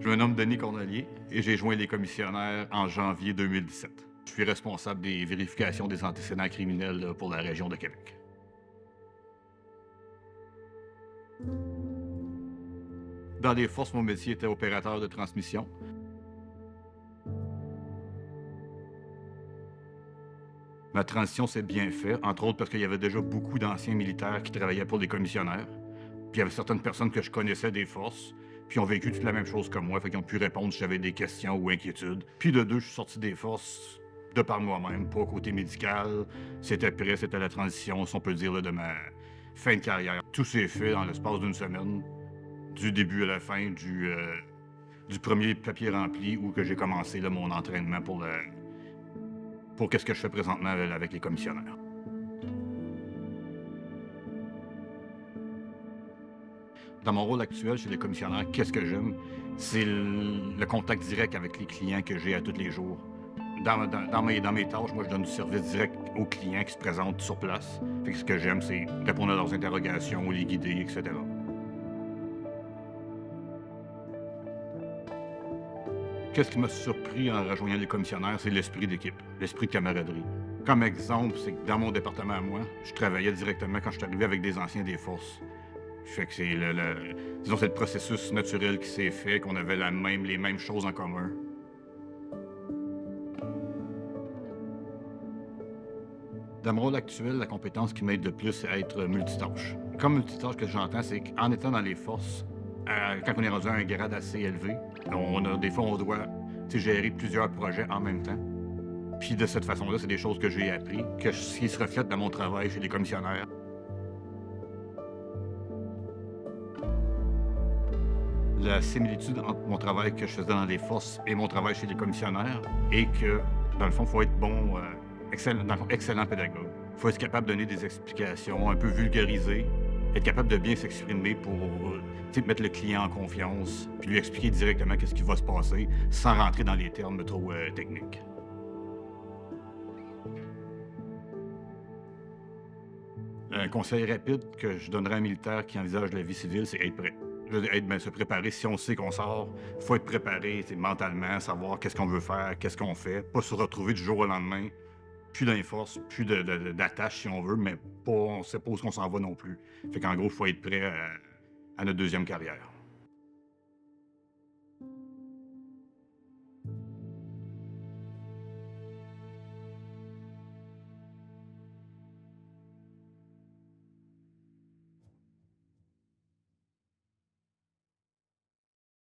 Je me nomme Denis Cornelier et j'ai joint les commissionnaires en janvier 2017. Je suis responsable des vérifications des antécédents criminels pour la région de Québec. Dans les forces, mon métier était opérateur de transmission. Ma transition s'est bien faite, entre autres parce qu'il y avait déjà beaucoup d'anciens militaires qui travaillaient pour les commissionnaires. Puis il y avait certaines personnes que je connaissais des forces, puis ont vécu toute la même chose que moi, fait qu'ils ont pu répondre si j'avais des questions ou inquiétudes. Puis de deux, je suis sorti des forces de par moi-même, pas au côté médical. C'était prêt, c'était la transition, si on peut dire, là, de ma fin de carrière. Tout s'est fait dans l'espace d'une semaine, du début à la fin, du premier papier rempli où que j'ai commencé là, mon entraînement pour qu'est-ce que je fais présentement avec les commissionnaires. Dans mon rôle actuel chez les commissionnaires, qu'est-ce que j'aime? C'est le contact direct avec les clients que j'ai à tous les jours. Dans mes tâches, moi, je donne du service direct aux clients qui se présentent sur place. Fait que ce que j'aime, c'est répondre à leurs interrogations, les guider, etc. Qu'est-ce qui m'a surpris en rejoignant les commissionnaires, c'est l'esprit d'équipe, l'esprit de camaraderie. Comme exemple, c'est que dans mon département à moi, je travaillais directement quand je suis arrivé avec des anciens des forces. Fait que c'est disons, c'est le processus naturel qui s'est fait, qu'on avait les mêmes choses en commun. Dans mon rôle actuel, la compétence qui m'aide le plus, c'est à être multitâche. Comme multitâche, que j'entends, c'est qu'en étant dans les forces, quand on est rendu à un grade assez élevé, des fois, on doit gérer plusieurs projets en même temps. Puis de cette façon-là, c'est des choses que j'ai appris, qui se reflètent dans mon travail chez les commissionnaires. La similitude entre mon travail que je faisais dans les forces et mon travail chez les commissionnaires est que, dans le fond, il faut être bon, excellent pédagogue. Il faut être capable de donner des explications, un peu vulgariser, être capable de bien s'exprimer pour mettre le client en confiance, puis lui expliquer directement qu'est-ce qui va se passer sans rentrer dans les termes trop techniques. Un conseil rapide que je donnerais à un militaire qui envisage la vie civile, c'est être prêt. Se préparer. Si on sait qu'on sort, il faut être préparé mentalement, savoir qu'est-ce qu'on veut faire, qu'est-ce qu'on fait. Pas se retrouver du jour au lendemain, plus dans les forces, plus d'attache si on veut, mais pas, on ne sait pas où on s'en va non plus. Fait qu'en gros, il faut être prêt à notre deuxième carrière.